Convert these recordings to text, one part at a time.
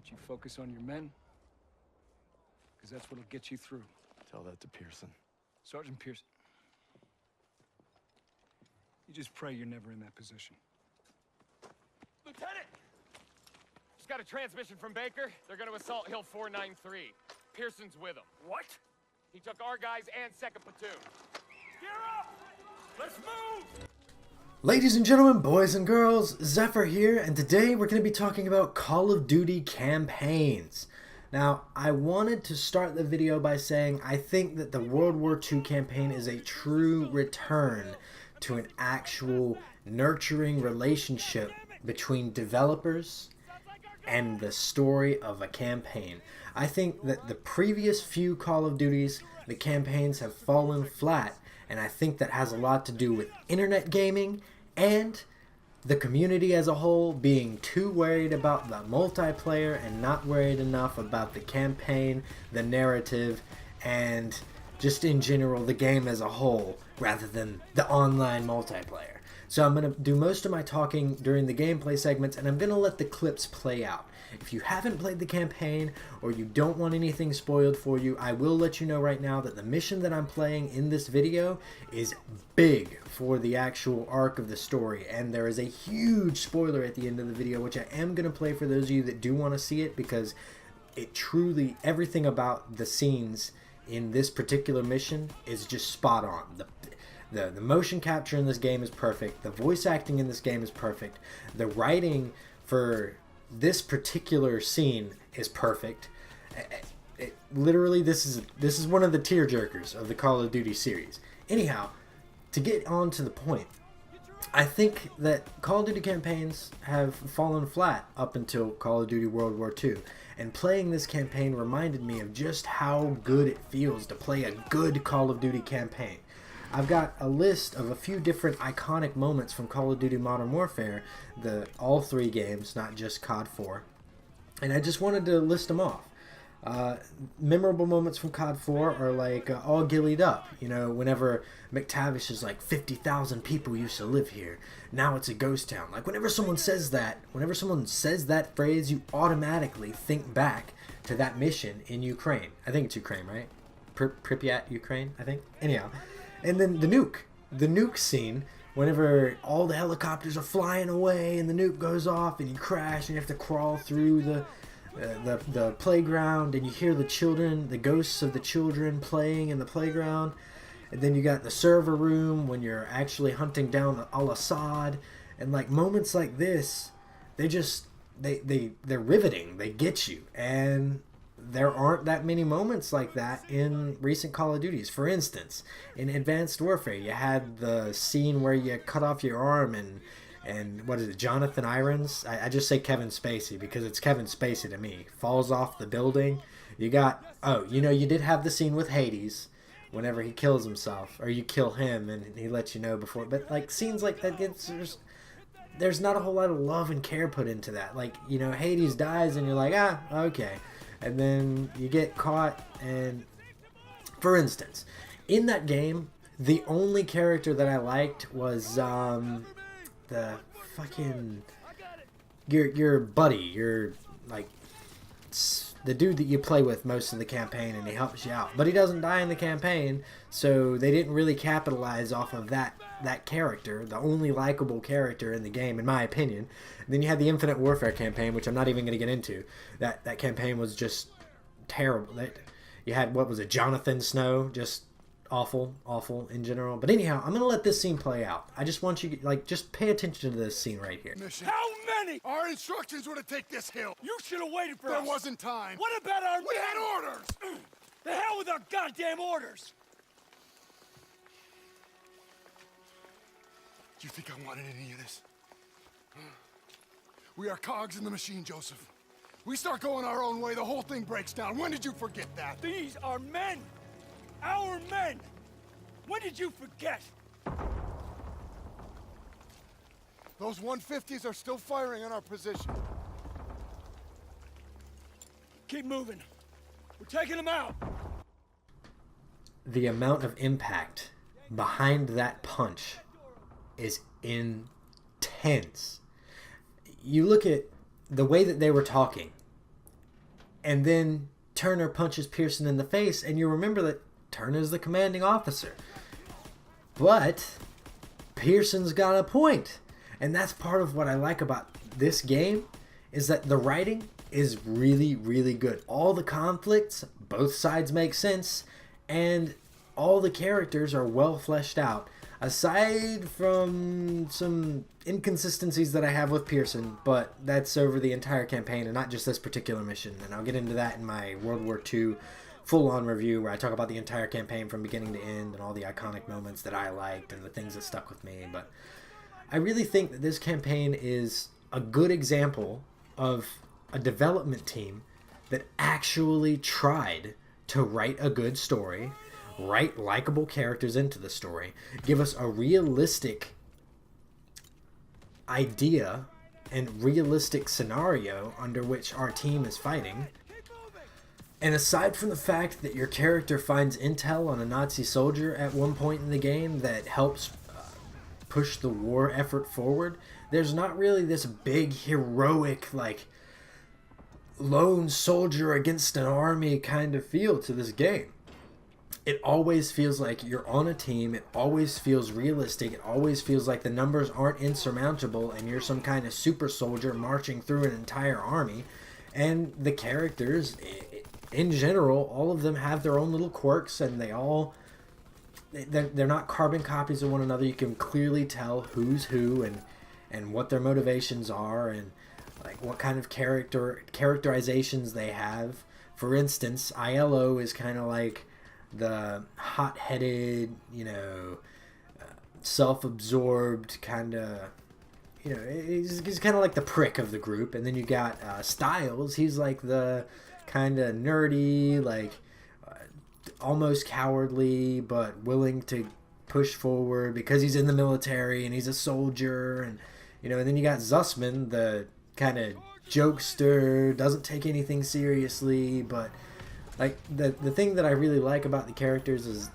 want you to focus on your men, because that's what'll get you through. Tell that to Pearson. Sergeant Pearson, you just pray you're never in that position. Lieutenant! Just got a transmission from Baker. They're gonna assault Hill 493. Pearson's with them. What? He took our guys and 2nd Platoon. Gear up! Let's move! Ladies and gentlemen, boys and girls, Zephyr here, and today we're going to be talking about Call of Duty campaigns. Now, I wanted to start the video by saying I think that the World War II campaign is a true return to an actual nurturing relationship between developers and the story of a campaign. I think that the previous few Call of Duties, the campaigns have fallen flat, and I think that has a lot to do with internet gaming and the community as a whole being too worried about the multiplayer and not worried enough about the campaign, the narrative, and just in general the game as a whole rather than the online multiplayer. So I'm going to do most of my talking during the gameplay segments, and I'm going to let the clips play out. If you haven't played the campaign or you don't want anything spoiled for you, I will let you know right now that the mission that I'm playing in this video is big for the actual arc of the story, and there is a huge spoiler at the end of the video, which I am going to play for those of you that do want to see it, because it truly, everything about the scenes in this particular mission is just spot on. The motion capture in this game is perfect. The voice acting in this game is perfect. The writing for this particular scene is perfect. Literally, this is one of the tearjerkers of the Call of Duty series. Anyhow, to get on to the point, I think that Call of Duty campaigns have fallen flat up until Call of Duty World War II. And playing this campaign reminded me of just how good it feels to play a good Call of Duty campaign. I've got a list of a few different iconic moments from Call of Duty Modern Warfare, all 3 games, not just COD 4, and I just wanted to list them off. Memorable moments from COD 4 are like all gillied up, you know, whenever McTavish is like 50,000 people used to live here, now it's a ghost town. Like whenever someone says that phrase, you automatically think back to that mission in Ukraine. I think it's Ukraine, right? Pripyat, Ukraine, I think. Anyhow. And then the nuke scene, whenever all the helicopters are flying away and the nuke goes off and you crash and you have to crawl through the playground, and you hear the children, the ghosts of the children playing in the playground. And then you got the server room when you're actually hunting down Al-Assad, and like moments like this, they're riveting. They get you, and there aren't that many moments like that in recent Call of Duties. For instance, in Advanced Warfare, you had the scene where you cut off your arm and what is it, Jonathan Irons? I just say Kevin Spacey because it's Kevin Spacey to me. Falls off the building. You got, you did have the scene with Hades whenever he kills himself, or you kill him and he lets you know before. But like scenes like that, there's not a whole lot of love and care put into that. Like, you know, Hades dies and you're like, okay. And then you get caught, and for instance, in that game, the only character that I liked was the fucking your buddy, your like the dude that you play with most of the campaign, and he helps you out, but he doesn't die in the campaign, so they didn't really capitalize off of that character, the only likable character in the game, in my opinion. And then you had the Infinite Warfare campaign, which I'm not even going to get into. That campaign was just terrible. You had, what was it, Jonathan Snow, just awful in general. But anyhow, I'm going to let this scene play out. I just want you, like, just pay attention to this scene right here. Mission. How many? Our instructions were to take this hill. You should have waited for There us. wasn't time. What about our... We had orders! The hell with our goddamn orders! Do you think I wanted any of this? We are cogs in the machine, Joseph. We start going our own way, the whole thing breaks down. When did you forget that? These are men! Our men! When did you forget? Those 150s are still firing on our position. Keep moving. We're taking them out. The amount of impact behind that punch is intense. You look at the way that they were talking and then Turner punches Pearson in the face, and you remember that Turner's the commanding officer. But Pearson's got a point. And that's part of what I like about this game, is that the writing is really, really good. All the conflicts, both sides make sense, and all the characters are well fleshed out. Aside from some inconsistencies that I have with Pearson, but that's over the entire campaign and not just this particular mission. And I'll get into that in my World War II full-on review, where I talk about the entire campaign from beginning to end and all the iconic moments that I liked and the things that stuck with me. But I really think that this campaign is a good example of a development team that actually tried to write a good story, write likable characters into the story, give us a realistic idea and realistic scenario under which our team is fighting. And aside from the fact that your character finds intel on a Nazi soldier at one point in the game that helps push the war effort forward, there's not really this big heroic, like, lone soldier against an army kind of feel to this game. It always feels like you're on a team. It always feels realistic. It always feels like the numbers aren't insurmountable and you're some kind of super soldier marching through an entire army. And the characters, in general, all of them have their own little quirks, and they're not carbon copies of one another. You can clearly tell who's who and what their motivations are, and like what kind of characterizations they have. For instance, ILO is kind of like the hot-headed, self-absorbed kind of, he's kind of like the prick of the group. And then you got Styles. He's like the kind of nerdy, like almost cowardly, but willing to push forward because he's in the military and he's a soldier. And and then you got Zussman, the kind of jokester, doesn't take anything seriously, but like the thing that I really like about the characters is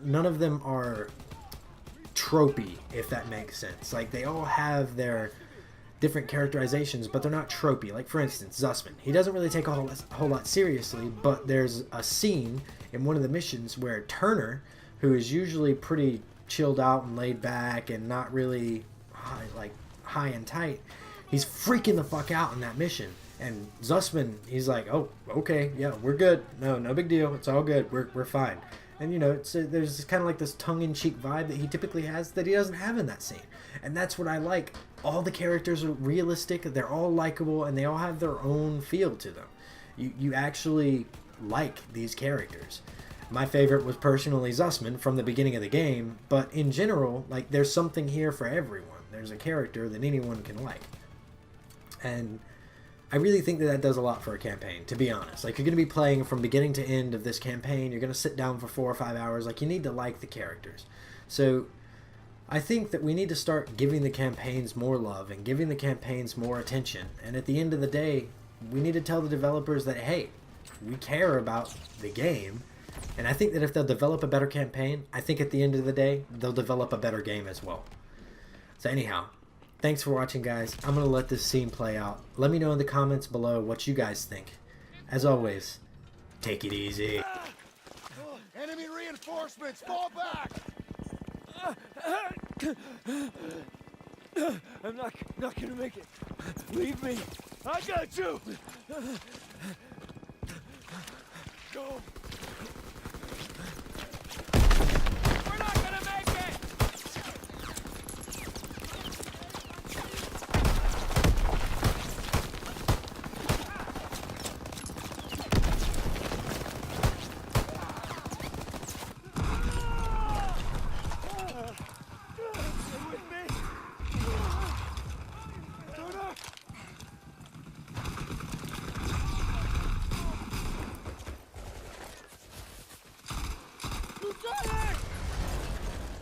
none of them are tropey, if that makes sense. Like, they all have their different characterizations, but they're not tropey. Like, for instance, Zussman, he doesn't really take a whole lot seriously, but there's a scene in one of the missions where Turner, who is usually pretty chilled out and laid back and not really high and tight, he's freaking the fuck out in that mission. And Zussman, he's like, oh, okay, yeah, we're good. No big deal. It's all good. We're fine. And, there's kind of like this tongue-in-cheek vibe that he typically has that he doesn't have in that scene. And that's what I like. All the characters are realistic. They're all likable, and they all have their own feel to them. You actually like these characters. My favorite was personally Zussman from the beginning of the game, but in general, like, there's something here for everyone. There's a character that anyone can like. And I really think that does a lot for a campaign, to be honest. Like, you're going to be playing from beginning to end of this campaign. You're going to sit down for 4 or 5 hours. Like, you need to like the characters. So I think that we need to start giving the campaigns more love and giving the campaigns more attention. And at the end of the day, we need to tell the developers that, hey, we care about the game. And I think that if they'll develop a better campaign, I think at the end of the day, they'll develop a better game as well. So anyhow, thanks for watching, guys. I'm going to let this scene play out. Let me know in the comments below what you guys think. As always, take it easy. Enemy reinforcements, fall back! I'm not gonna make it. Leave me. I got you. Go. We're not gonna make it!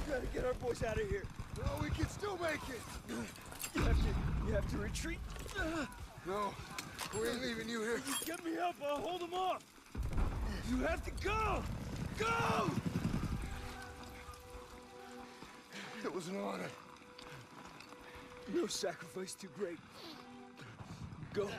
Gotta get our boys out of here. No, we can still make it! You have to retreat. No, we ain't leaving you here. Get me up, I'll hold them off. You have to go! Go! It was an honor. No sacrifice too great. Go.